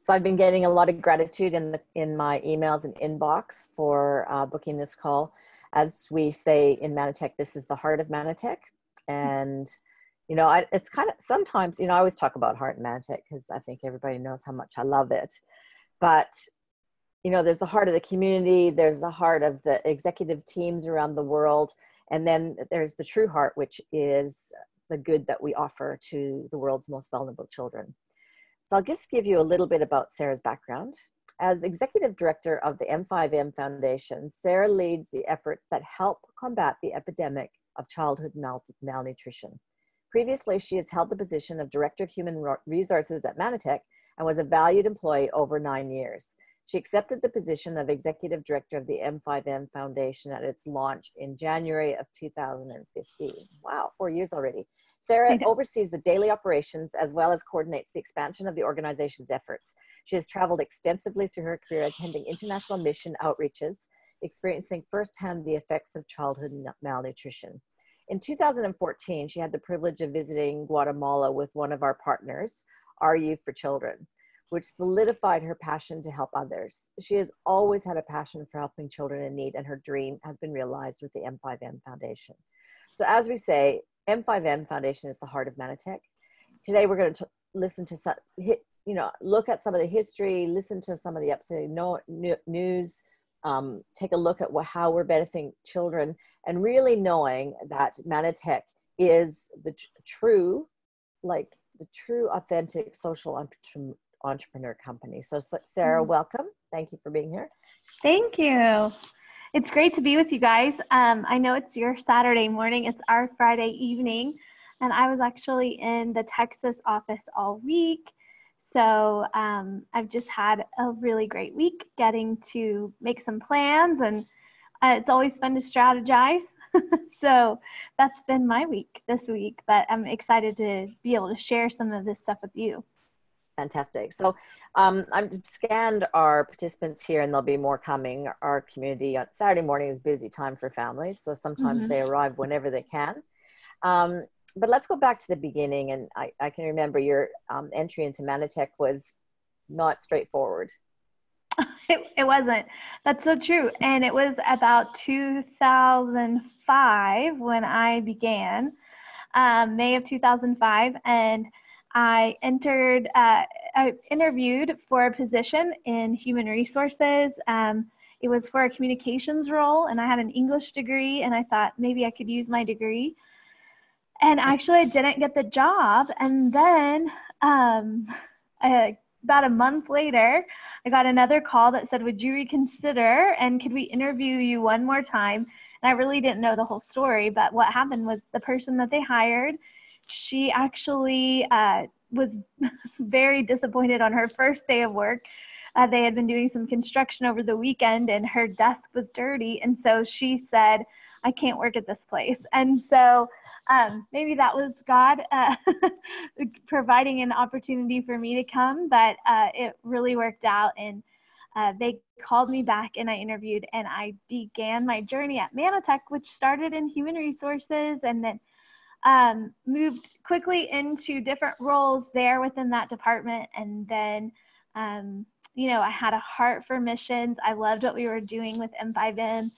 So I've been getting a lot of gratitude in my emails and inbox for booking this call. As we say in Manatech, this is the heart of Manatech. And, it's kind of sometimes, I always talk about heart in Manatech because I think everybody knows how much I love it. But, there's the heart of the community, there's the heart of the executive teams around the world. And then there's the true heart, which is the good that we offer to the world's most vulnerable children. So I'll just give you a little bit about Sara's background. As executive director of the M5M Foundation, Sara leads the efforts that help combat the epidemic of childhood malnutrition. Previously, she has held the position of Director of Human Resources at Manatech and was a valued employee over 9 years. She accepted the position of Executive Director of the M5M Foundation at its launch in January of 2015. Wow, 4 years already. Sara oversees the daily operations as well as coordinates the expansion of the organization's efforts. She has traveled extensively through her career, attending international mission outreaches, experiencing firsthand the effects of childhood malnutrition. In 2014, she had the privilege of visiting Guatemala with one of our partners, Our Youth for Children, which solidified her passion to help others. She has always had a passion for helping children in need, and her dream has been realized with the M5M Foundation. So as we say, M5M Foundation is the heart of Manatech. Today we're going to listen to some, look at some of the history, listen to some of the upsetting news, take a look at how we're benefiting children, and really knowing that Manatech is the true, authentic social entrepreneur company. So Sara, welcome. Thank you for being here. Thank you. It's great to be with you guys. I know it's your Saturday morning. It's our Friday evening. And I was actually in the Texas office all week. So I've just had a really great week getting to make some plans. And it's always fun to strategize. So that's been my week this week. But I'm excited to be able to share some of this stuff with you. Fantastic. So I've scanned our participants here, and there'll be more coming. Our community on Saturday morning is busy time for families, so sometimes they arrive whenever they can. But let's go back to the beginning, and I can remember your entry into Manatech was not straightforward. It wasn't. That's so true. And it was about 2005 when I began, May of 2005, and I interviewed for a position in human resources. It was for a communications role, and I had an English degree, and I thought maybe I could use my degree. And actually, I didn't get the job. And then about a month later, I got another call that said, would you reconsider, and could we interview you one more time? And I really didn't know the whole story, but what happened was the person that they hired, she actually was very disappointed on her first day of work. They had been doing some construction over the weekend, and her desk was dirty. And so she said, I can't work at this place. And so maybe that was God providing an opportunity for me to come, but it really worked out. And they called me back, and I interviewed, and I began my journey at Manatech, which started in human resources, and then moved quickly into different roles there within that department. And then, I had a heart for missions. I loved what we were doing with M5M.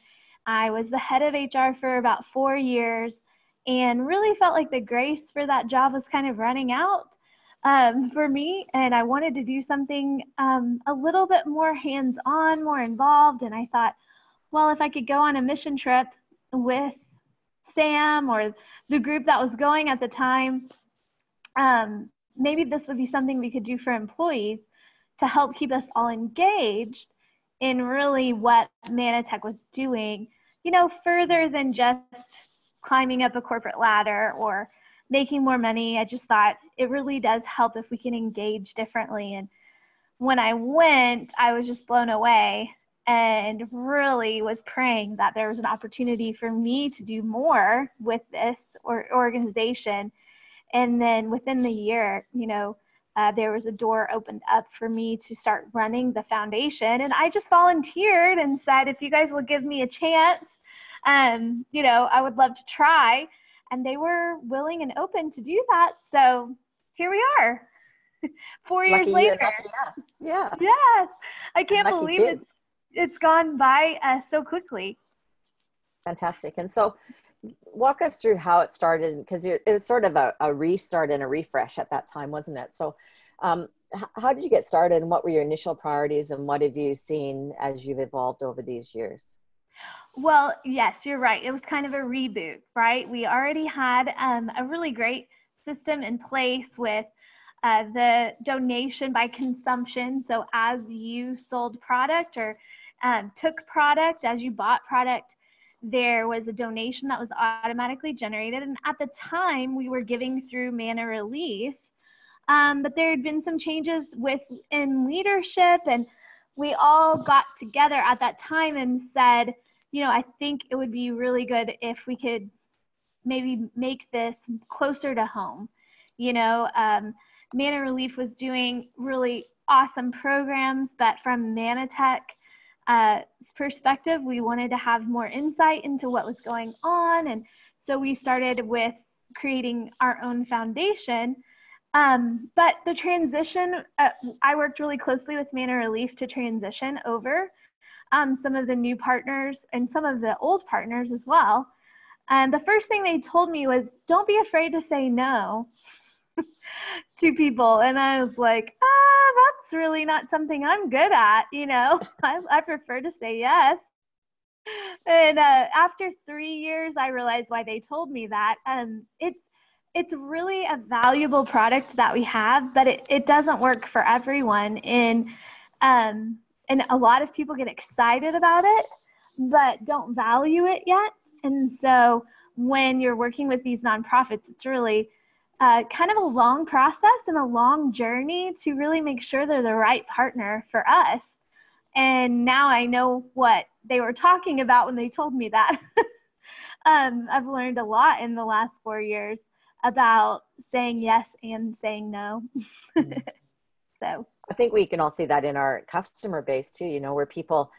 I was the head of HR for about 4 years, and really felt like the grace for that job was kind of running out for me. And I wanted to do something a little bit more hands-on, more involved. And I thought, well, if I could go on a mission trip with Sam or the group that was going at the time, maybe this would be something we could do for employees to help keep us all engaged in really what Manatech was doing, further than just climbing up a corporate ladder or making more money. I just thought it really does help if we can engage differently. And when I went, I was just blown away and really was praying that there was an opportunity for me to do more with this organization. And then within the year, there was a door opened up for me to start running the foundation. And I just volunteered and said, if you guys will give me a chance, I would love to try. And they were willing and open to do that. So here we are. 4 years Lucky you and later. lucky us. Yeah. Yes. I And can't lucky believe kids. it's gone by so quickly. Fantastic. And so walk us through how it started, because it was sort of a restart and a refresh at that time, wasn't it? So how did you get started, and what were your initial priorities, and what have you seen as you've evolved over these years? Well, yes, you're right. It was kind of a reboot, right? We already had a really great system in place with the donation by consumption. So as you sold product or took product, as you bought product, there was a donation that was automatically generated. And at the time, we were giving through Mana Relief, but there had been some changes in leadership, and we all got together at that time and said, I think it would be really good if we could maybe make this closer to home. Mana Relief was doing really awesome programs, but from Manatech perspective, we wanted to have more insight into what was going on. And so we started with creating our own foundation. But the transition, I worked really closely with Mana Relief to transition over some of the new partners and some of the old partners as well. And the first thing they told me was, don't be afraid to say no to people. And I was like, that's really not something I'm good at. I prefer to say yes. And after 3 years, I realized why they told me that. It's really a valuable product that we have, but it doesn't work for everyone. And a lot of people get excited about it, but don't value it yet. And so when you're working with these nonprofits, it's really kind of a long process and a long journey to really make sure they're the right partner for us. And now I know what they were talking about when they told me that. I've learned a lot in the last 4 years about saying yes and saying no. So I think we can all see that in our customer base too, where people,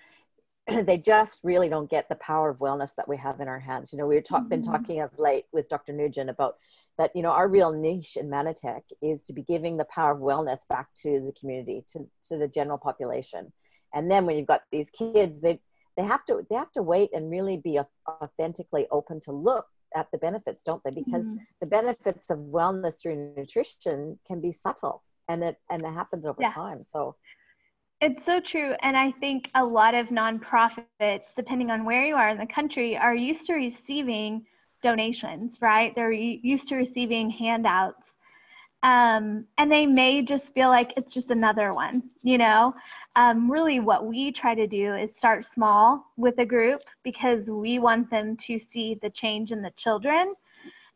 they just really don't get the power of wellness that we have in our hands. We've been talking of late with Dr. Nugent about that, our real niche in Manatech is to be giving the power of wellness back to the community, to the general population. And then when you've got these kids, they have to wait and really be authentically open to look at the benefits, don't they? Because the benefits of wellness through nutrition can be subtle, and it happens over time. So it's so true. And I think a lot of nonprofits, depending on where you are in the country, are used to receiving donations, right? They're used to receiving handouts. And they may just feel like it's just another one, really what we try to do is start small with a group, because we want them to see the change in the children,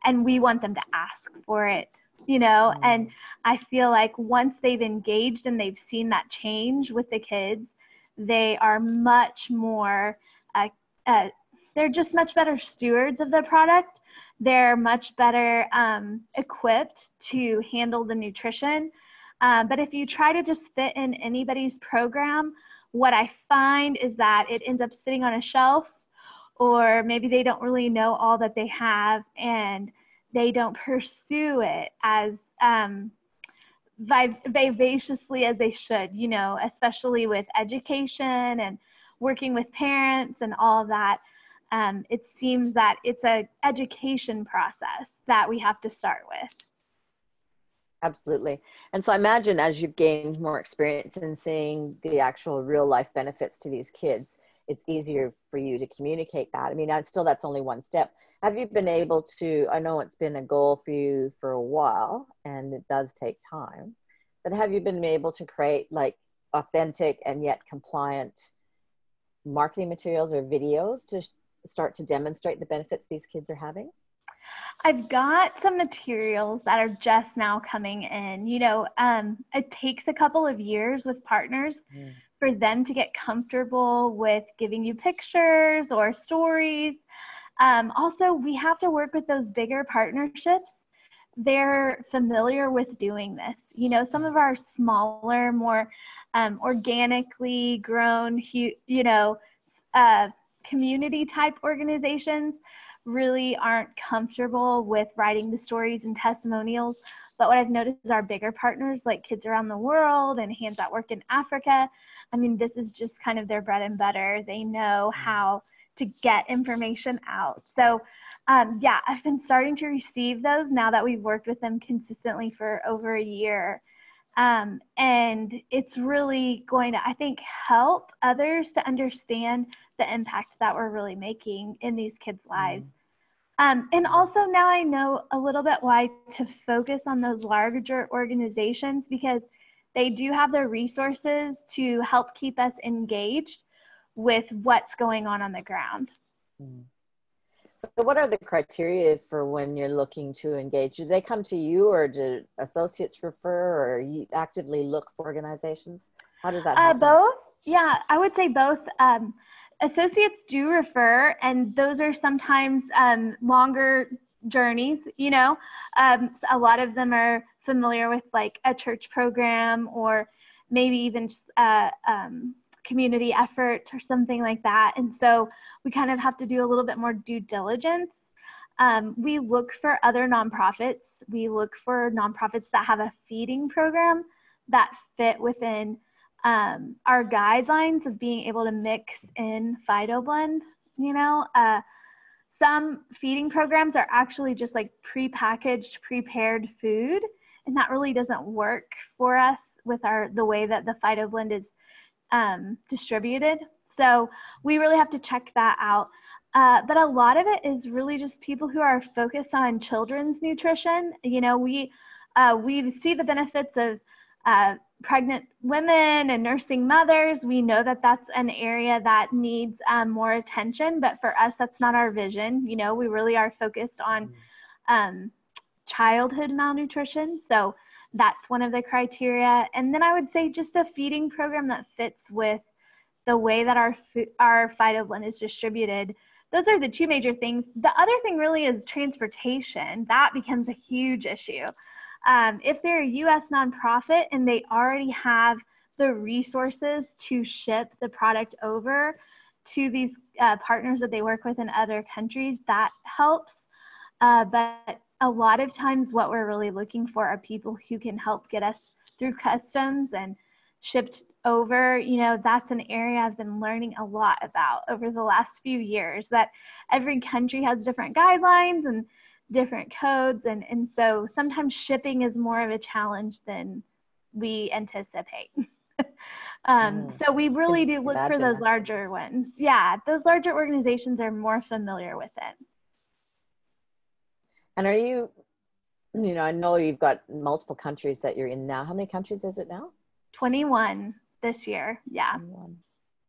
and we want them to ask for it, and I feel like once they've engaged and they've seen that change with the kids, they are much more, they're just much better stewards of the product. They're much better equipped to handle the nutrition. But if you try to just fit in anybody's program, what I find is that it ends up sitting on a shelf, or maybe they don't really know all that they have, and they don't pursue it as vivaciously as they should, especially with education and working with parents and all of that. It seems that it's an education process that we have to start with. Absolutely. And so I imagine as you've gained more experience in seeing the actual real life benefits to these kids, it's easier for you to communicate that. I mean, that's only one step. Have you been able to, I know it's been a goal for you for a while and it does take time, but have you been able to create like authentic and yet compliant marketing materials or videos to start to demonstrate the benefits these kids are having? I've got some materials that are just now coming in. It takes a couple of years with partners for them to get comfortable with giving you pictures or stories. Also, we have to work with those bigger partnerships. They're familiar with doing this. Some of our smaller, more organically grown, community type organizations really aren't comfortable with writing the stories and testimonials. But what I've noticed is our bigger partners, like Kids Around the World and Hands at Work in Africa, I mean, this is just kind of their bread and butter. They know how to get information out. So yeah, I've been starting to receive those now that we've worked with them consistently for over a year. And it's really going to, I think, help others to understand the impact that we're really making in these kids' lives. And also now I know a little bit why to focus on those larger organizations, because they do have the resources to help keep us engaged with what's going on the ground. So what are the criteria for when you're looking to engage? Do they come to you, or do associates refer, or you actively look for organizations? How does that happen? Both. Yeah, I would say both. Associates do refer, and those are sometimes longer journeys, you know. A lot of them are familiar with like a church program, or maybe even just community effort or something like that. And so we kind of have to do a little bit more due diligence. We look for other nonprofits. We look for nonprofits that have a feeding program that fit within our guidelines of being able to mix in phytoblend. You know, some feeding programs are actually just like prepackaged, prepared food, and that really doesn't work for us with the way that the phytoblend is distributed. So we really have to check that out. But a lot of it is really just people who are focused on children's nutrition. You know, we see the benefits of pregnant women and nursing mothers. We know that that's an area that needs more attention, but for us, that's not our vision. You know, we really are focused on childhood malnutrition. So that's one of the criteria. And then I would say just a feeding program that fits with the way that our phytoblend is distributed. Those are the two major things. The other thing really is transportation. That becomes a huge issue. If they're a U.S. nonprofit and they already have the resources to ship the product over to these partners that they work with in other countries, that helps. But a lot of times what we're really looking for are people who can help get us through customs and shipped over. You know, that's an area I've been learning a lot about over the last few years, that every country has different guidelines and different codes. And so sometimes shipping is more of a challenge than we anticipate. So we really do look for those larger ones. Yeah, those larger organizations are more familiar with it. And are you know, I know you've got multiple countries that you're in now. How many countries is it now? 21 this year. Yeah. 21.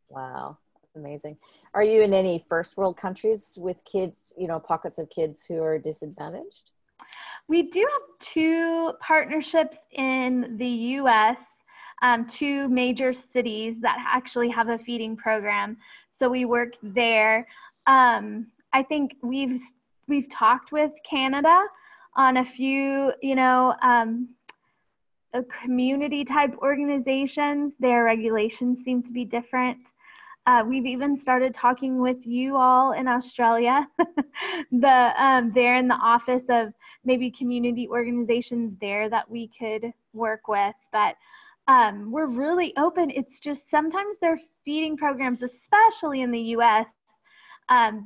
Wow. That's amazing. Are you in any first world countries with kids, you know, pockets of kids who are disadvantaged? We do have 2 partnerships in the U.S., 2 major cities that actually have a feeding program. So we work there. I think we've talked with Canada on a few, you know, community type organizations. Their regulations seem to be different. We've even started talking with you all in Australia. They're in the office of maybe community organizations there that we could work with. But we're really open. It's just sometimes their feeding programs, especially in the U.S.,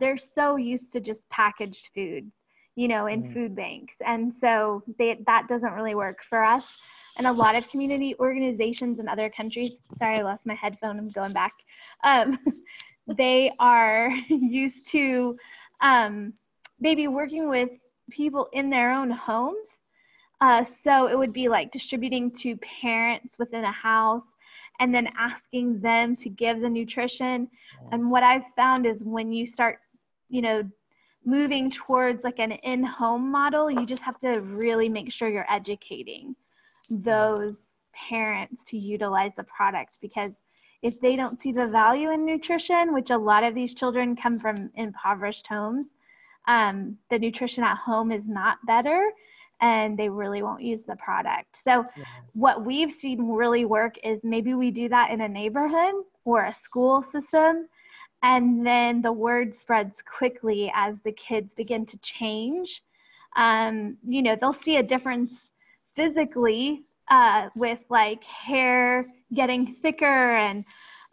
they're so used to just packaged food, you know, in food banks. And so that doesn't really work for us. And a lot of community organizations in other countries, sorry, I lost my headphone, I'm going back. They are used to maybe working with people in their own homes. So it would be like distributing to parents within a house and then asking them to give the nutrition. And what I've found is when you start, you know, moving towards like an in-home model, you just have to really make sure you're educating those parents to utilize the product, because if they don't see the value in nutrition, which a lot of these children come from impoverished homes, the nutrition at home is not better and they really won't use the product. So what we've seen really work is maybe we do that in a neighborhood or a school system, And then the word spreads quickly as the kids begin to change. They'll see a difference physically with like hair getting thicker and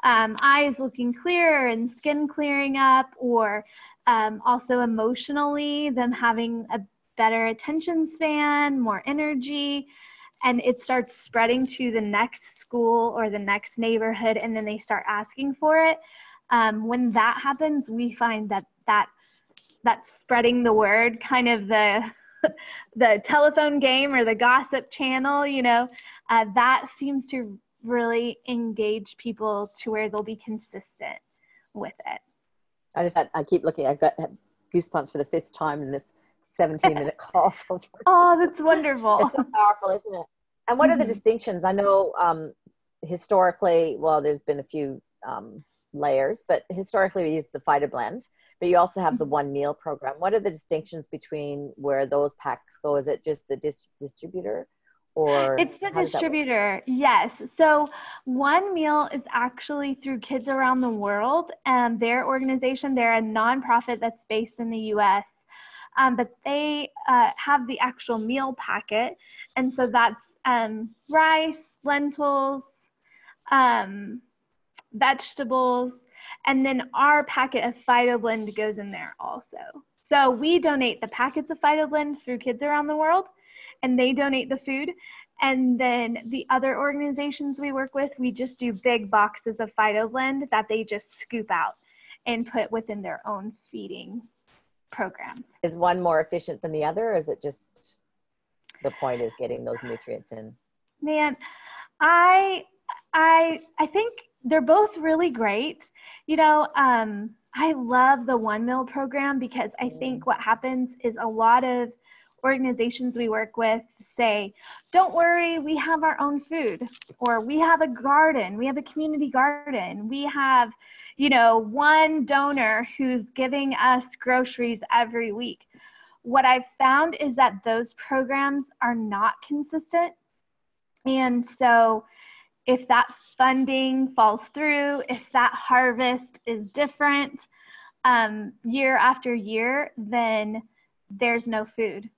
eyes looking clearer and skin clearing up, or also emotionally, them having a better attention span, more energy, and it starts spreading to the next school or the next neighborhood, and then they start asking for it. When that happens, we find that's spreading the word, kind of the telephone game or the gossip channel, that seems to really engage people to where they'll be consistent with it. I keep looking. I've got goosebumps for the 5th time in this 17-minute call. So Oh, that's wonderful. It's so powerful, isn't it? And what are the distinctions? I know historically, well, there's been a few layers, but historically we used the Phytoblend, but you also have the one meal program. What are the distinctions between where those packs go? Is it just the distributor, or it's the distributor? Yes. So one meal is actually through Kids Around the World, and their organization. They're a nonprofit that's based in the US, but they have the actual meal packet, and so that's rice, lentils, vegetables, and then our packet of Phytoblend goes in there also. So we donate the packets of Phytoblend through Kids Around the World, and they donate the food. And then the other organizations we work with, we just do big boxes of Phytoblend that they just scoop out and put within their own feeding programs. Is one more efficient than the other, or is it just the point is getting those nutrients in? Man, I think they're both really great. I love the one meal program because I think what happens is a lot of organizations we work with say, don't worry, we have our own food, or we have a garden, we have a community garden, we have, one donor who's giving us groceries every week. What I've found is that those programs are not consistent. And so if that funding falls through, if that harvest is different year after year, then there's no food,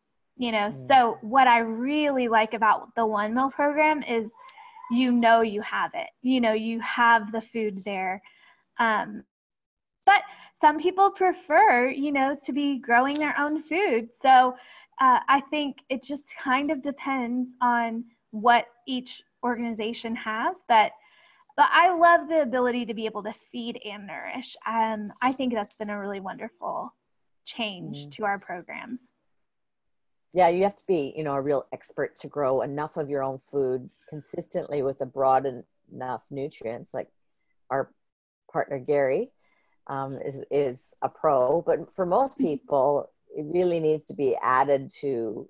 So what I really like about the one meal program is, you have it, you have the food there. But some people prefer, to be growing their own food. So I think it just kind of depends on what each organization has, but I love the ability to be able to feed and nourish. I think that's been a really wonderful change to our programs. Yeah, you have to be, a real expert to grow enough of your own food consistently with a broad enough nutrients. Like our partner Gary is a pro, but for most people, it really needs to be added to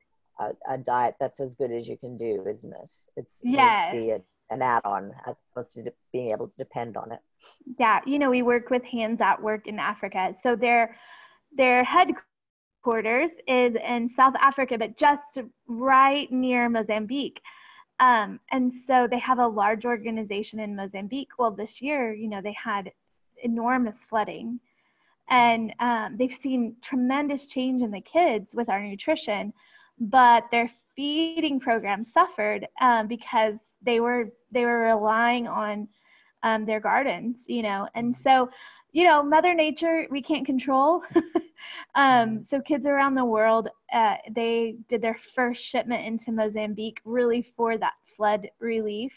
a diet that's as good as you can do, isn't it? It needs to be an add-on as opposed to being able to depend on it. Yeah, we work with Hands at Work in Africa. So their headquarters is in South Africa, but just right near Mozambique. And so they have a large organization in Mozambique. Well, this year, they had enormous flooding, and they've seen tremendous change in the kids with our nutrition, but their feeding program suffered because they were relying on their gardens, and so Mother Nature we can't control. So Kids Around the World, they did their first shipment into Mozambique really for that flood relief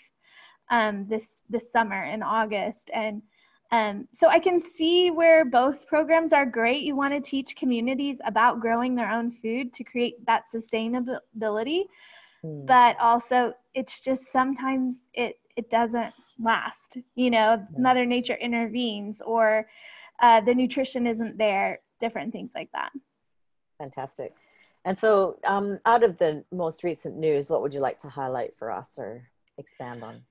this summer in August. And so I can see where both programs are great. You want to teach communities about growing their own food to create that sustainability, but also it's just sometimes it doesn't last. Mother Nature intervenes, or the nutrition isn't there, different things like that. Fantastic. And so out of the most recent news, what would you like to highlight for us or expand on?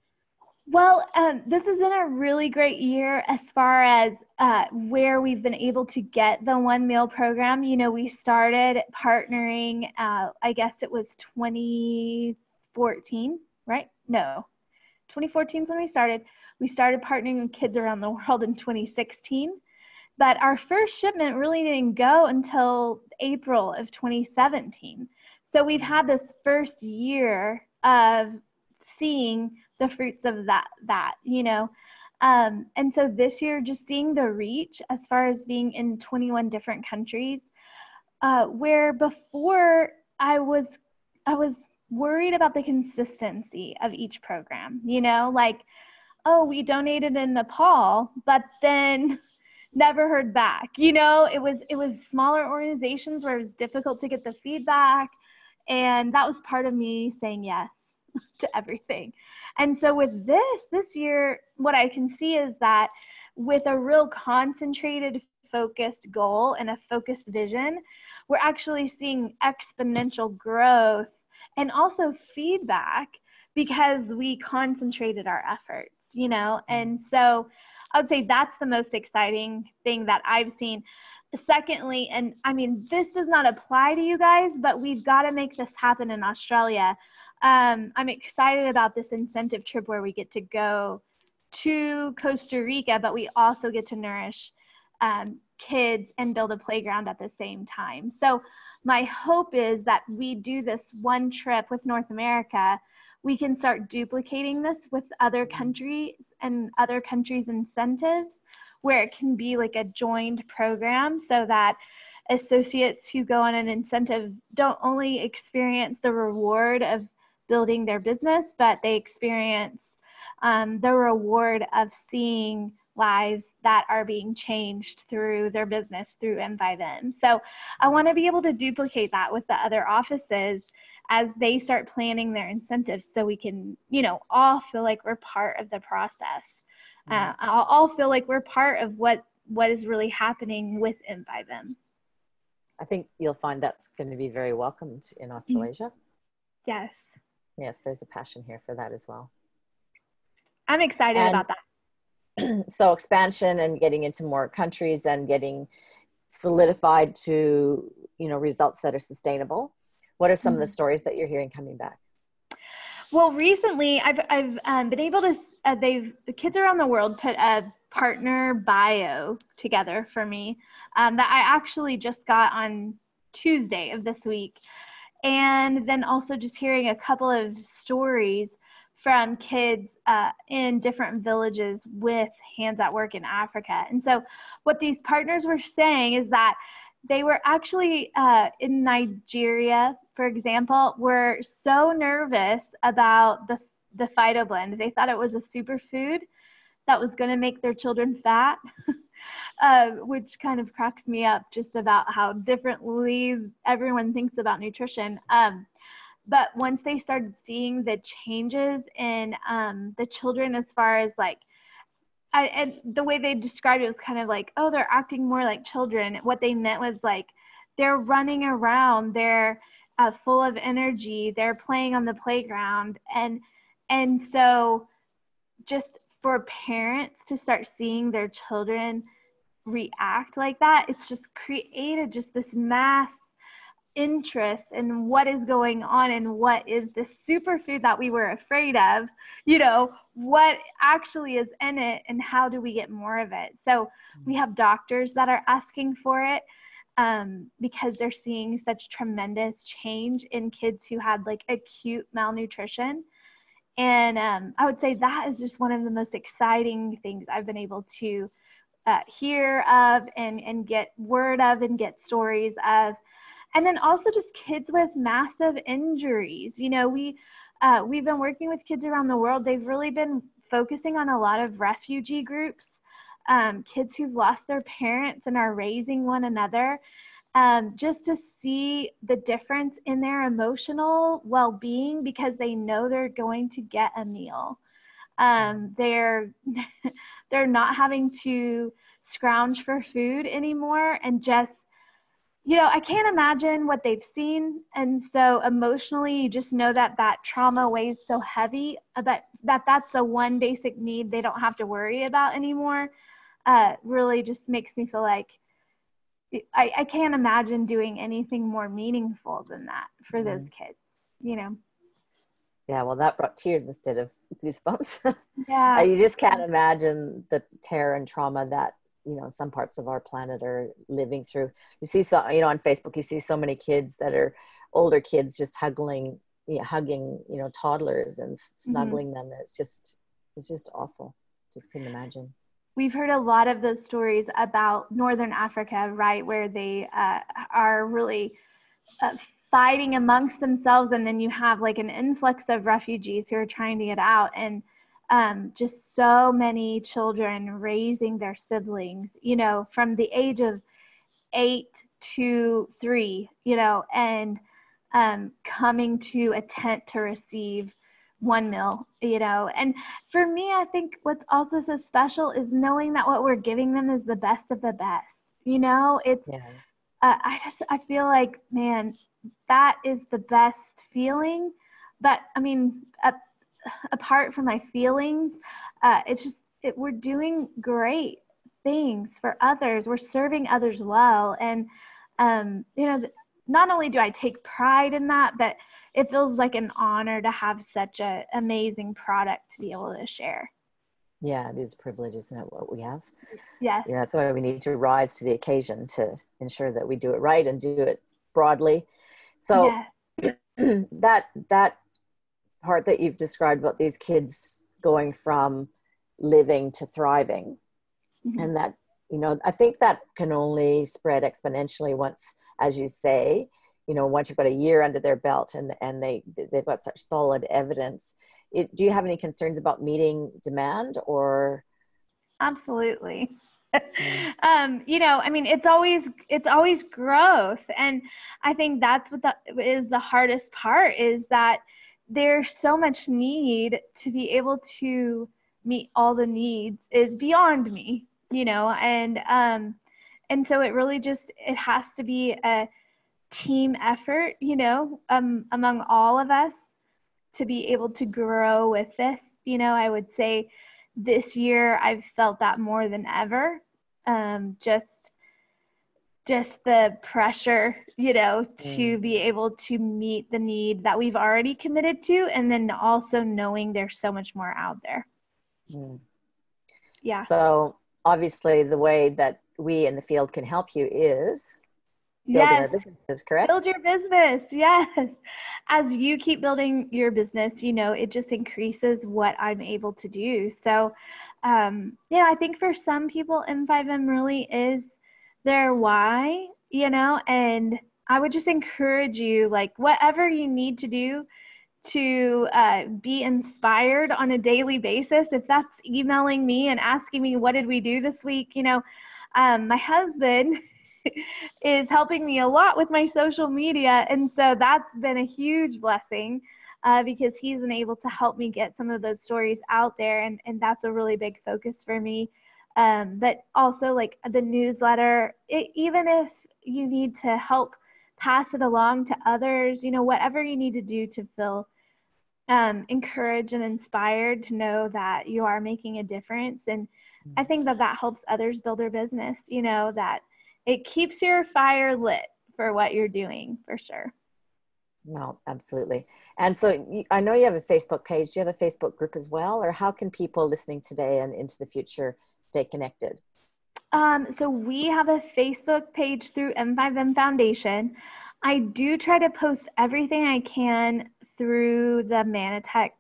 Well, this has been a really great year as far as where we've been able to get the one meal program. We started partnering, I guess it was 2014, right? No, 2014 is when we started. We started partnering with Kids Around the World in 2016. But our first shipment really didn't go until April of 2017. So we've had this first year of seeing the fruits of that, you know. And so this year, just seeing the reach as far as being in 21 different countries, where before I was worried about the consistency of each program, you know, like, oh, we donated in Nepal, but then never heard back. You know, it was smaller organizations where it was difficult to get the feedback. And that was part of me saying yes to everything. And so with this year, what I can see is that with a real concentrated, focused goal and a focused vision, we're actually seeing exponential growth and also feedback because we concentrated our efforts, you know? And so I would say that's the most exciting thing that I've seen. Secondly, and I mean, this does not apply to you guys, but we've got to make this happen in Australia. I'm excited about this incentive trip where we get to go to Costa Rica, but we also get to nourish kids and build a playground at the same time. So my hope is that we do this one trip with North America. We can start duplicating this with other countries and other countries' incentives, where it can be like a joined program so that associates who go on an incentive don't only experience the reward of building their business, but they experience the reward of seeing lives that are being changed through their business through M5M. So I want to be able to duplicate that with the other offices as they start planning their incentives, so we can, you know, all feel like we're part of the process. All feel like we're part of what is really happening with M5M. I think you'll find that's going to be very welcomed in Australasia. Yes. Yes, there's a passion here for that as well. I'm excited about that. So expansion and getting into more countries and getting solidified to, you know, results that are sustainable. What are some of the stories that you're hearing coming back? Well, recently I've been able to, the kids around the world put a partner bio together for me that I actually just got on Tuesday of this week. And then also just hearing a couple of stories from kids in different villages with Hands at Work in Africa. And so what these partners were saying is that they were actually in Nigeria, for example, were so nervous about the phytoblend. They thought it was a superfood that was going to make their children fat, which kind of cracks me up just about how differently everyone thinks about nutrition. But once they started seeing the changes in the children, as far as like, and the way they described it was kind of like, oh, they're acting more like children. What they meant was like, they're running around, they're full of energy, they're playing on the playground. And so just for parents to start seeing their children react like that, it's just created just this mass interest in what is going on and what is this superfood that we were afraid of, you know, what actually is in it and how do we get more of it. So we have doctors that are asking for it because they're seeing such tremendous change in kids who had like acute malnutrition. And I would say that is just one of the most exciting things I've been able to hear of and get word of and get stories of. And then also just kids with massive injuries. You know, we've been working with kids around the world. They've really been focusing on a lot of refugee groups, kids who've lost their parents and are raising one another, just to see the difference in their emotional well-being because they know they're going to get a meal. They're not having to scrounge for food anymore and just, you know, I can't imagine what they've seen. And so emotionally, you just know that that trauma weighs so heavy, but that's the one basic need they don't have to worry about anymore. Really just makes me feel like I can't imagine doing anything more meaningful than that for those kids, you know? Yeah, well, that brought tears instead of goosebumps. Yeah. You just can't imagine the terror and trauma that you know, some parts of our planet are living through. You see, so, you know, on Facebook, you see so many kids that are older kids just hugging, you know, toddlers and snuggling them. It's just awful. Just couldn't imagine. We've heard a lot of those stories about Northern Africa, right, where they are really fighting amongst themselves, and then you have like an influx of refugees who are trying to get out, and just so many children raising their siblings, you know, from the age of 8 to 3, you know, and coming to a tent to receive one meal, you know. And for me, I think what's also so special is knowing that what we're giving them is the best of the best, you know. It's I feel like, man, that is the best feeling. But I mean, apart from my feelings, it's just we're doing great things for others. We're serving others well, and you know, not only do I take pride in that, but it feels like an honor to have such an amazing product to be able to share. Yeah, it is a privilege, isn't it, what we have? Yes. Yeah, that's why we need to rise to the occasion to ensure that we do it right and do it broadly. So that part that you've described about these kids going from living to thriving, and that, you know, I think that can only spread exponentially once, as you say, you know, once you've got a year under their belt and they've got such solid evidence. Do you have any concerns about meeting demand or? Absolutely. You know, I mean, it's always growth. And I think that's what is the hardest part, is that there's so much need to be able to meet all the needs is beyond me, you know, and so it really it has to be a team effort, you know, among all of us to be able to grow with this. You know, I would say this year I've felt that more than ever. Just the pressure, you know, to be able to meet the need that we've already committed to, and then also knowing there's so much more out there. Yeah. So obviously the way that we in the field can help you is building our businesses, correct? Build your business, yes. As you keep building your business, you know, it just increases what I'm able to do. So, yeah, I think for some people, M5M really is their why, you know, and I would just encourage you, like, whatever you need to do to be inspired on a daily basis, if that's emailing me and asking me, what did we do this week? You know, my husband is helping me a lot with my social media. And so that's been a huge blessing because he's been able to help me get some of those stories out there. And that's a really big focus for me. But also like the newsletter, even if you need to help pass it along to others, you know, whatever you need to do to feel encouraged and inspired to know that you are making a difference. And I think that helps others build their business, you know, that it keeps your fire lit for what you're doing, for sure. No, absolutely. And so I know you have a Facebook page. Do you have a Facebook group as well? Or how can people listening today and into the future stay connected? So we have a Facebook page through M5M Foundation. I do try to post everything I can through the Manatech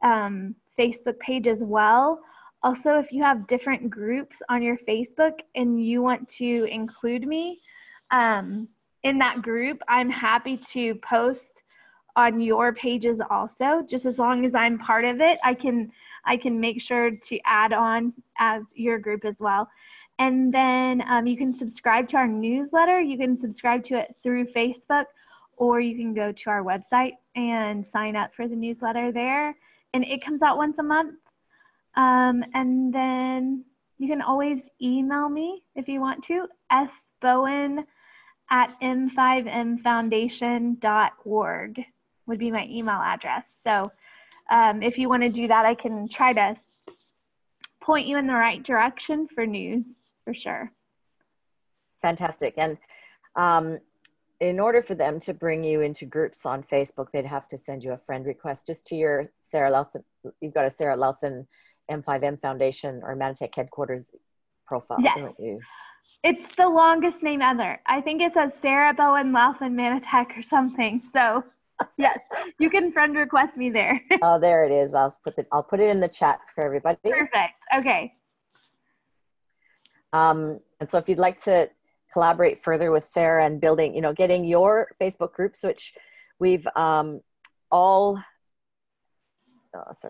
Facebook page as well. Also, if you have different groups on your Facebook and you want to include me in that group, I'm happy to post on your pages also. Just as long as I'm part of it, I can make sure to add on as your group as well. And then you can subscribe to our newsletter. You can subscribe to it through Facebook, or you can go to our website and sign up for the newsletter there. And it comes out once a month. And then you can always email me if you want to, sbowen@m5mfoundation.org would be my email address. So if you want to do that, I can try to point you in the right direction for news, for sure. Fantastic. And in order for them to bring you into groups on Facebook, they'd have to send you a friend request just to your Sara Louthan. You've got a Sara Louthan M5M Foundation or Manatech headquarters profile, Yes. don't you? It's the longest name ever. I think it says Sara Bowen Louthan Manatech or something. So yes, you can friend request me there. Oh, there it is. I'll put it in the chat for everybody. Perfect. Okay. And so if you'd like to collaborate further with Sara and building, getting your Facebook groups, which we've all, sorry,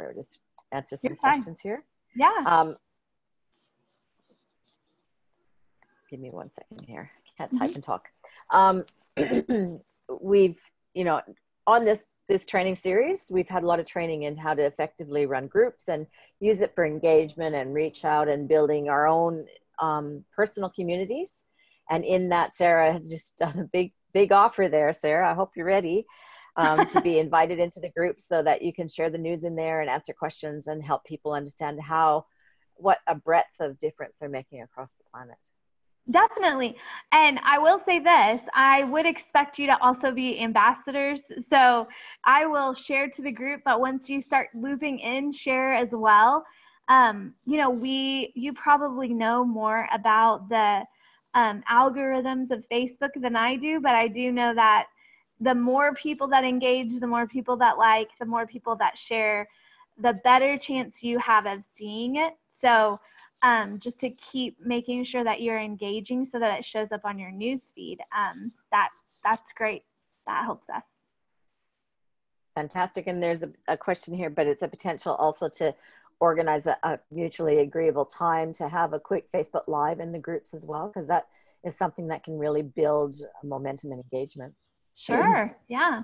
I'll just answer some questions here. Yeah. Give me 1 second here. I can't type and talk. We've, on this training series, we've had a lot of training in how to effectively run groups and use it for engagement and reach out and building our own personal communities. And in that, Sara has just done a big offer there, Sara. I hope you're ready to be invited into the group so that you can share the news in there and answer questions and help people understand what a breadth of difference they're making across the planet. Definitely. And I will say this, I would expect you to also be ambassadors. So I will share to the group, but once you start looping in, share as well. You probably know more about the algorithms of Facebook than I do, but I do know that the more people that engage, the more people that like, the more people that share, the better chance you have of seeing it. So just to keep making sure that you're engaging so that it shows up on your news feed. That's great. That helps us. Fantastic. And there's a question here, but it's a potential also to organize a mutually agreeable time to have a quick Facebook Live in the groups as well, because that is something that can really build momentum and engagement. Sure. Yeah.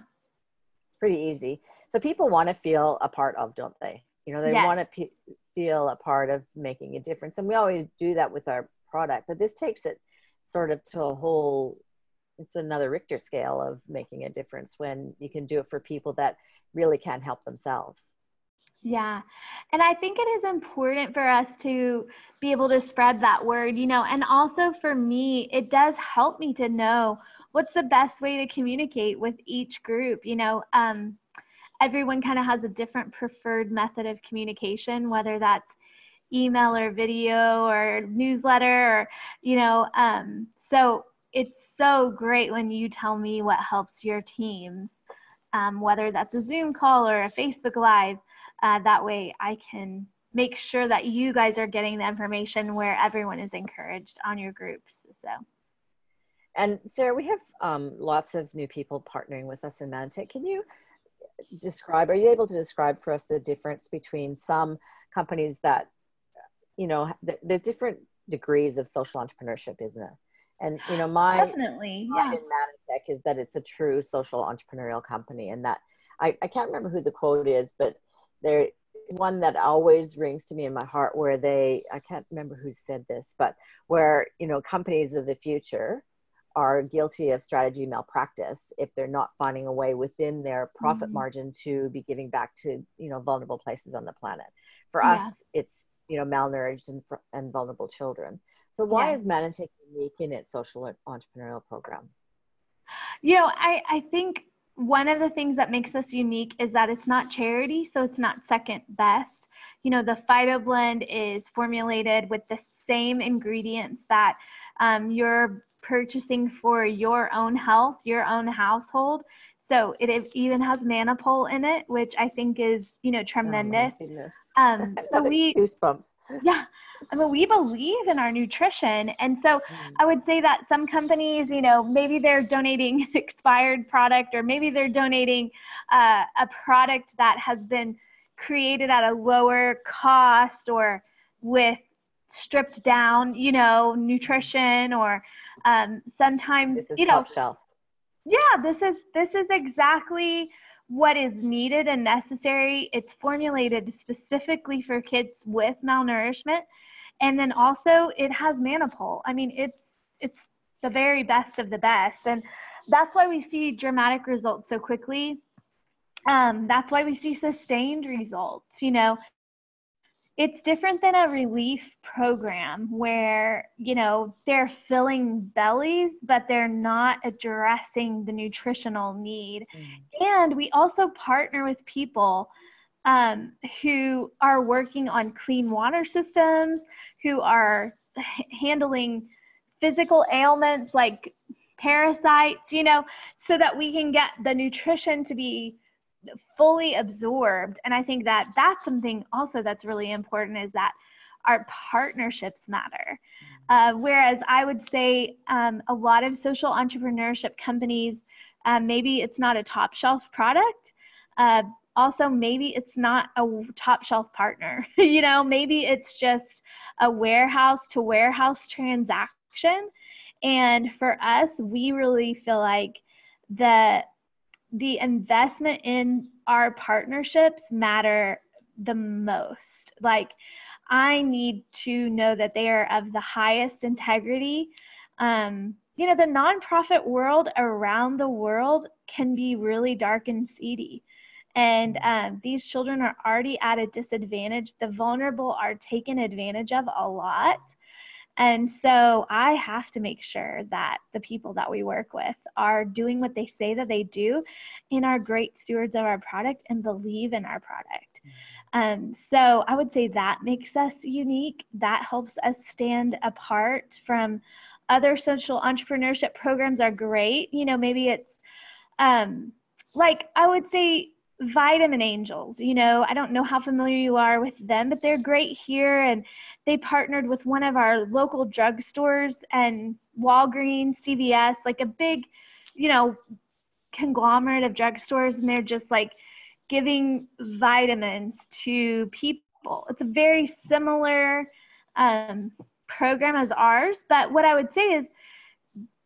It's pretty easy. So people want to feel a part of, don't they? They Yes. want to feel a part of making a difference. And we always do that with our product, but this takes it sort of to it's another Richter scale of making a difference when you can do it for people that really can't help themselves. Yeah. And I think it is important for us to be able to spread that word, and also for me, it does help me to know what's the best way to communicate with each group. Everyone kind of has a different preferred method of communication, whether that's email or video or newsletter or, so it's so great when you tell me what helps your teams, whether that's a Zoom call or a Facebook Live. That way I can make sure that you guys are getting the information where everyone is encouraged on your groups. So. And Sara, we have lots of new people partnering with us in Manatech. Can you are you able to describe for us the difference between some companies that, there's different degrees of social entrepreneurship, isn't it? And, Definitely, yeah. in Manatech is that it's a true social entrepreneurial company, and that I can't remember who the quote is, but there's one that always rings to me in my heart where I can't remember who said this, but where, companies of the future are guilty of strategy malpractice if they're not finding a way within their profit margin to be giving back to, vulnerable places on the planet. For us, it's, malnourished and vulnerable children. So why is Manatech unique in its social entrepreneurial program? I think one of the things that makes us unique is that it's not charity, so it's not second best. The Phyto Blend is formulated with the same ingredients that you're purchasing for your own health, your own household. So it even has nanopole in it, which I think is, tremendous. Oh my goodness. So goosebumps. Yeah. We believe in our nutrition. And so I would say that some companies, maybe they're donating expired product, or maybe they're donating a product that has been created at a lower cost or with stripped down, nutrition, or sometimes, this is top shelf. Yeah, this is exactly what is needed and necessary. It's formulated specifically for kids with malnourishment. And then also it has nanopole. It's the very best of the best. And that's why we see dramatic results so quickly. That's why we see sustained results. It's different than a relief program where, they're filling bellies, but they're not addressing the nutritional need. And we also partner with people who are working on clean water systems, who are handling physical ailments like parasites, so that we can get the nutrition to be fully absorbed. And I think that that's something also that's really important, is that our partnerships matter. Whereas I would say a lot of social entrepreneurship companies, maybe it's not a top shelf product. Also, maybe it's not a top shelf partner. Maybe it's just a warehouse to warehouse transaction. And for us, we really feel like the investment in our partnerships matter the most. Like, I need to know that they are of the highest integrity. The nonprofit world around the world can be really dark and seedy. And these children are already at a disadvantage. The vulnerable are taken advantage of a lot. And so I have to make sure that the people that we work with are doing what they say that they do and are great stewards of our product and believe in our product. So I would say that makes us unique. That helps us stand apart from other social entrepreneurship programs. Are great. Maybe it's like, I would say Vitamin Angels. I don't know how familiar you are with them, but they're great here. And they partnered with one of our local drugstores and Walgreens, CVS, like a big, conglomerate of drugstores. And they're just like giving vitamins to people. It's a very similar program as ours. But what I would say is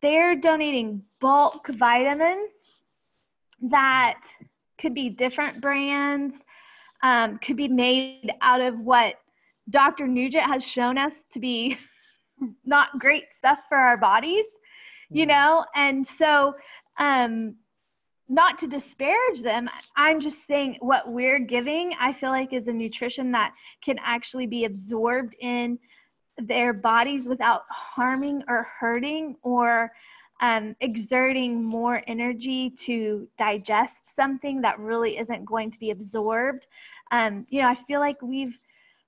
they're donating bulk vitamins that could be different brands, could be made out of what Dr. Nugent has shown us to be not great stuff for our bodies, and so not to disparage them, I'm just saying what we're giving, I feel like, is a nutrition that can actually be absorbed in their bodies without harming or hurting or exerting more energy to digest something that really isn't going to be absorbed. I feel like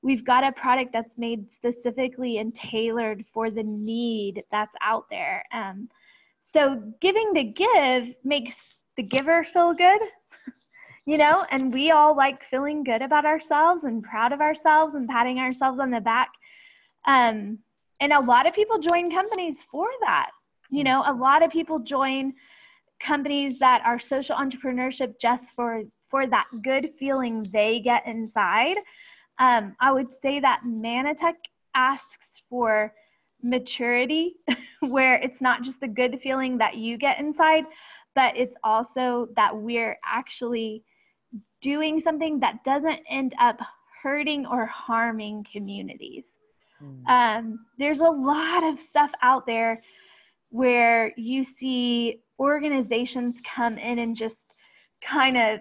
we've got a product that's made specifically and tailored for the need that's out there. So giving to give makes the giver feel good, and we all like feeling good about ourselves and proud of ourselves and patting ourselves on the back. And a lot of people join companies for that. A lot of people join companies that are social entrepreneurship just for that good feeling they get inside. I would say that Manatech asks for maturity, where it's not just the good feeling that you get inside, but it's also that we're actually doing something that doesn't end up hurting or harming communities. There's a lot of stuff out there where you see organizations come in and just kind of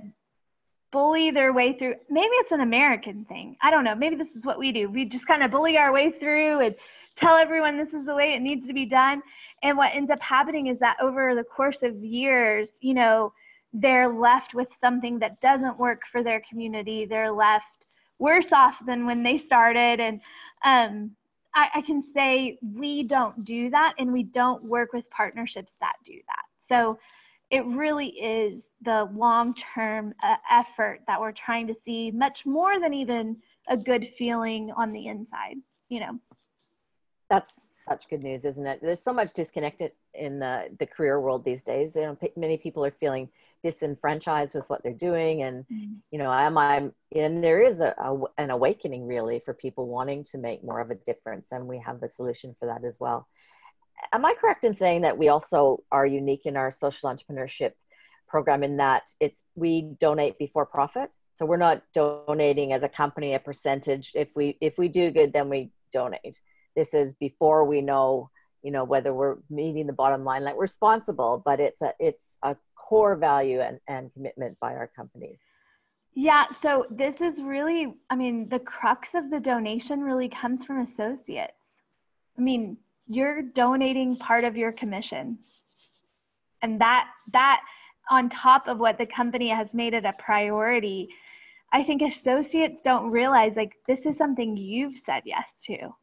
bully their way through. Maybe it's an American thing. I don't know. Maybe this is what we do. We just kind of bully our way through and tell everyone this is the way it needs to be done. And what ends up happening is that over the course of years, they're left with something that doesn't work for their community. They're left worse off than when they started. And I can say we don't do that, and we don't work with partnerships that do that. So it really is the long-term effort that we're trying to see, much more than even a good feeling on the inside, That's such good news, isn't it? There's so much disconnected in the career world these days. Many people are feeling disenfranchised with what they're doing, and and there is an awakening really for people wanting to make more of a difference, and we have the solution for that as well. Am I correct in saying that we also are unique in our social entrepreneurship program in that we donate before profit? So we're not donating as a company a percentage. If we do good, then we donate. This is before we know, whether we're meeting the bottom line, like we're responsible, but it's a core value and commitment by our company. Yeah. So this is really, the crux of the donation really comes from associates. You're donating part of your commission, and that on top of what the company has made it a priority. I think associates don't realize, like, this is something you've said yes to.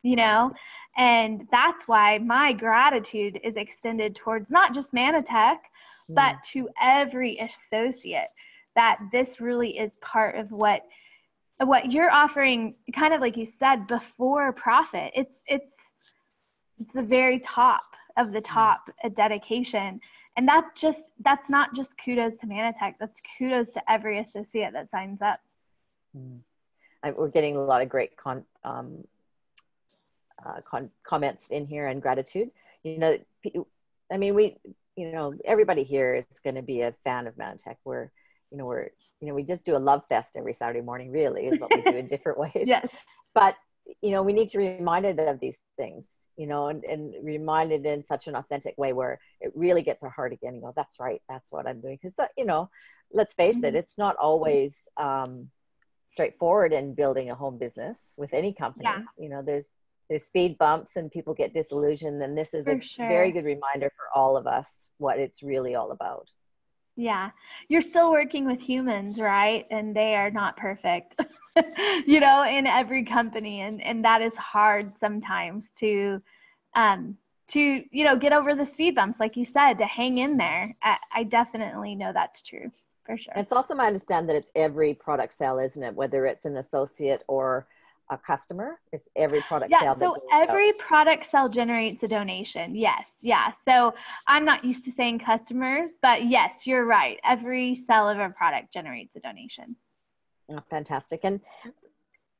you know? And that's why my gratitude is extended towards not just Manatech, but to every associate, that this really is part of what you're offering, kind of like you said, before profit. It's the very top of the top dedication. And that's not just kudos to Manatech, that's kudos to every associate that signs up. We're getting a lot of great comments in here and gratitude. You know, I mean, everybody here is going to be a fan of Manatech. We just do a love fest every Saturday morning, really, is what we do in different ways. Yes. But, we need to be reminded of these things, and reminded in such an authentic way where it really gets our heart again and go, that's right, that's what I'm doing. Because, let's face it, it's not always straightforward in building a home business with any company. Yeah. There's speed bumps and people get disillusioned, and this is very good reminder for all of us what it's really all about. Yeah. You're still working with humans, right? And they are not perfect, in every company. And that is hard sometimes to get over the speed bumps, like you said, to hang in there. I definitely know that's true, for sure. It's also my understanding that it's every product sale, isn't it? Whether it's an associate or a customer, it's every product sale. So every product sale generates a donation. Yes. Yeah. So I'm not used to saying customers, but yes, you're right. Every sale of a product generates a donation. Oh, fantastic. And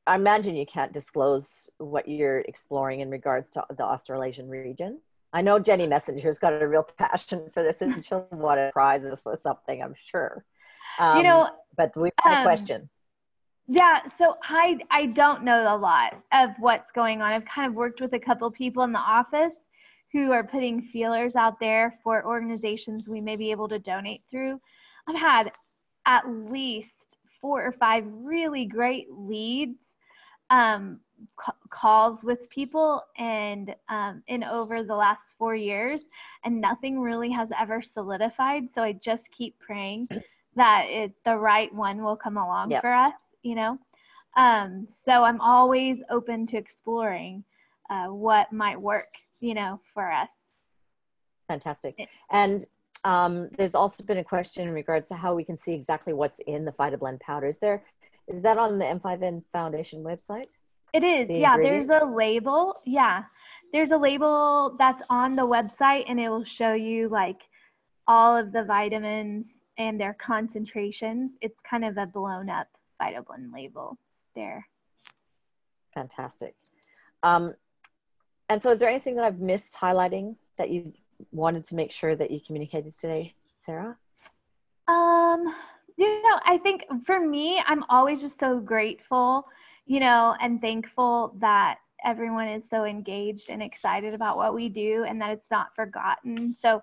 I imagine you can't disclose what you're exploring in regards to the Australasian region. I know Jenny Messenger's got a real passion for this, and she'll want to prize us with something, I'm sure. But we've got a question. Yeah, so I don't know a lot of what's going on. I've kind of worked with a couple people in the office who are putting feelers out there for organizations we may be able to donate through. I've had at least 4 or 5 really great leads, calls with people, and in over the last 4 years, and nothing really has ever solidified. So I just keep praying that the right one will come along for us. So I'm always open to exploring what might work, for us. Fantastic. And there's also been a question in regards to how we can see exactly what's in the Phytoblend powder. Is that on the M5M Foundation website? It is. Yeah, there's a label. Yeah, there's a label that's on the website, and it will show you like all of the vitamins and their concentrations. It's kind of a blown up Phytoblend label there. Fantastic. And so is there anything that I've missed highlighting that you wanted to make sure that you communicated today, Sara? I think for me, I'm always just so grateful, and thankful that everyone is so engaged and excited about what we do, and that it's not forgotten. So,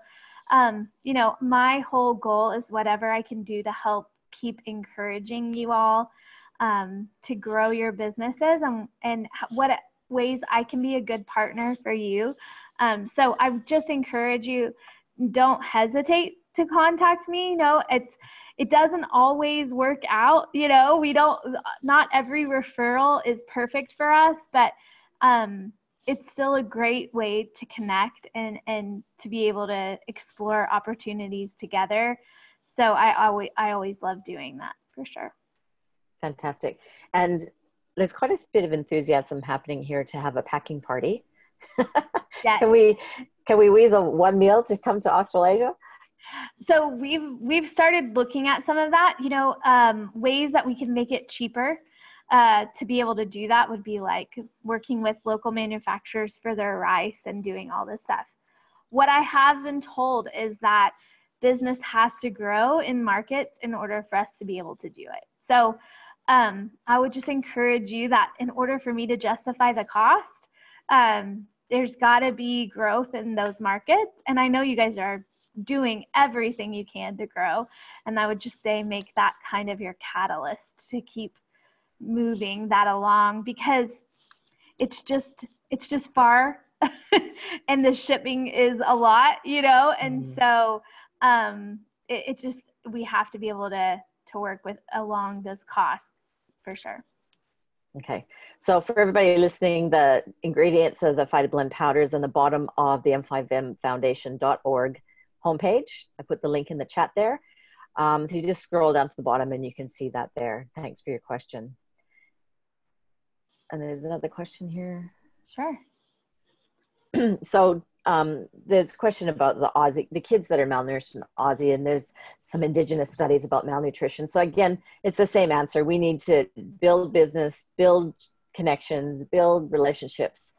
my whole goal is whatever I can do to help keep encouraging you all to grow your businesses, and what ways I can be a good partner for you. So I just encourage you, don't hesitate to contact me. It doesn't always work out. Not every referral is perfect for us, but it's still a great way to connect and to be able to explore opportunities together. So I always love doing that, for sure. Fantastic. And there's quite a bit of enthusiasm happening here to have a packing party. Yes. Can we weasel one meal to come to Australasia? So we've started looking at some of that, ways that we can make it cheaper. To be able to do that would be like working with local manufacturers for their rice and doing all this stuff. What I have been told is that business has to grow in markets in order for us to be able to do it. So I would just encourage you that in order for me to justify the cost, there's got to be growth in those markets. And I know you guys are doing everything you can to grow. And I would just say make that kind of your catalyst to keep moving that along, because it's just far and the shipping is a lot, and so it just, we have to be able to work with along those costs, for sure. Okay, so for everybody listening, the ingredients of the phytoblend powder is on the bottom of the M5M Foundation.org homepage. I put the link in the chat there. So you just scroll down to the bottom and you can see that there. Thanks for your question. And there's another question here. Sure. So there's a question about the kids that are malnourished in Aussie, and there's some Indigenous studies about malnutrition. So again, it's the same answer. We need to build business, build connections, build relationships,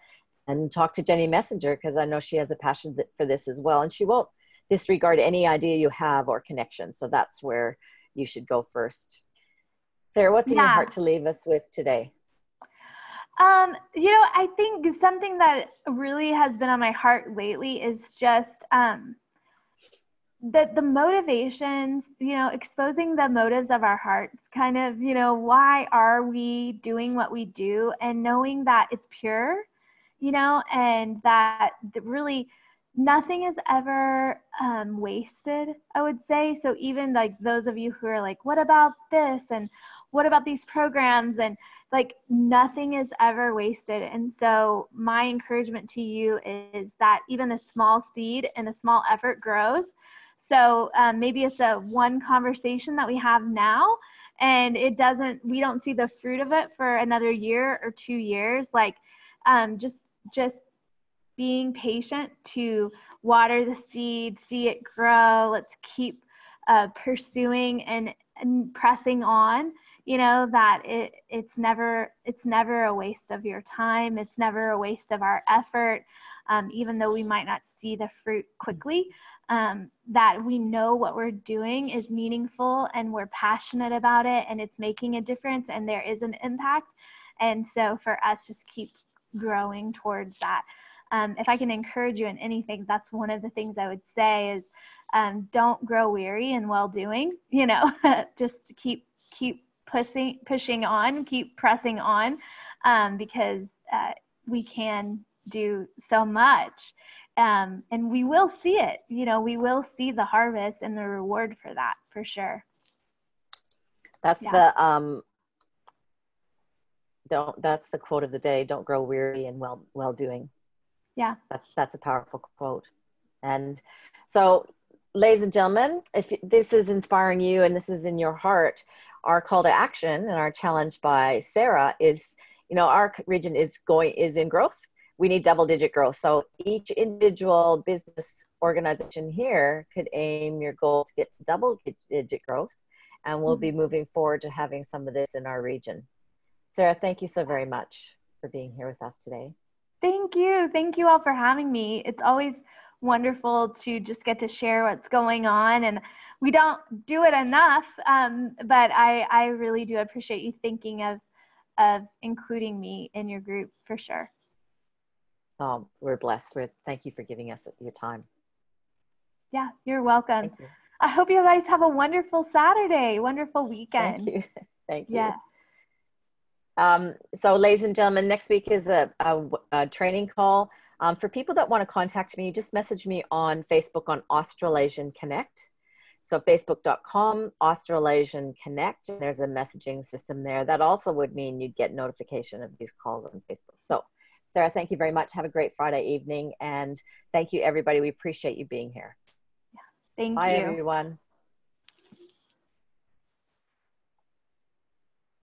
and talk to Jenny Messenger, because I know she has a passion for this as well. And she won't disregard any idea you have or connection. So that's where you should go first. Sarah, what's in your heart to leave us with today? You know, I think something that really has been on my heart lately is just that the motivations, you know, exposing the motives of our hearts, kind of, you know, why are we doing what we do, and knowing that it's pure, you know, and that really nothing is ever wasted, I would say. So even like those of you who are like, what about this? And what about these programs? And like nothing is ever wasted. And so my encouragement to you is that even a small seed and a small effort grows. So maybe it's a one conversation that we have now, and we don't see the fruit of it for another year or 2 years. Like just being patient to water the seed, see it grow. Let's keep pursuing and pressing on. You know, that it's never a waste of your time. It's never a waste of our effort, even though we might not see the fruit quickly. That we know what we're doing is meaningful, and we're passionate about it, and it's making a difference, and there is an impact. And so for us, just keep growing towards that. If I can encourage you in anything, that's one of the things I would say is don't grow weary in well-doing. You know, just keep pushing on, keep pressing on, because we can do so much, and we will see it. You know, we will see the harvest and the reward for that, for sure. That's the that's the quote of the day. Don't grow weary in well doing. Yeah, that's a powerful quote. And so, ladies and gentlemen, if this is inspiring you and this is in your heart, our call to action and our challenge by Sara is, you know, our region is in growth. We need double-digit growth. So each individual business organization here could aim your goal to get to double-digit growth, and we'll be moving forward to having some of this in our region. Sara, thank you so very much for being here with us today. Thank you. Thank you all for having me. It's always wonderful to just get to share what's going on, and we don't do it enough, but I really do appreciate you thinking of including me in your group, for sure. Oh, we're blessed. Thank you for giving us your time. Yeah, you're welcome. Thank you. I hope you guys have a wonderful Saturday, wonderful weekend. Thank you. Thank you. Yeah. So ladies and gentlemen, next week is a training call. For people that want to contact me, just message me on Facebook on Australasian Connect. So facebook.com, Australasian Connect. There's a messaging system there. That also would mean you'd get notification of these calls on Facebook. So Sara, thank you very much. Have a great Friday evening. And thank you, everybody. We appreciate you being here. Yeah. Thank you. Bye, everyone.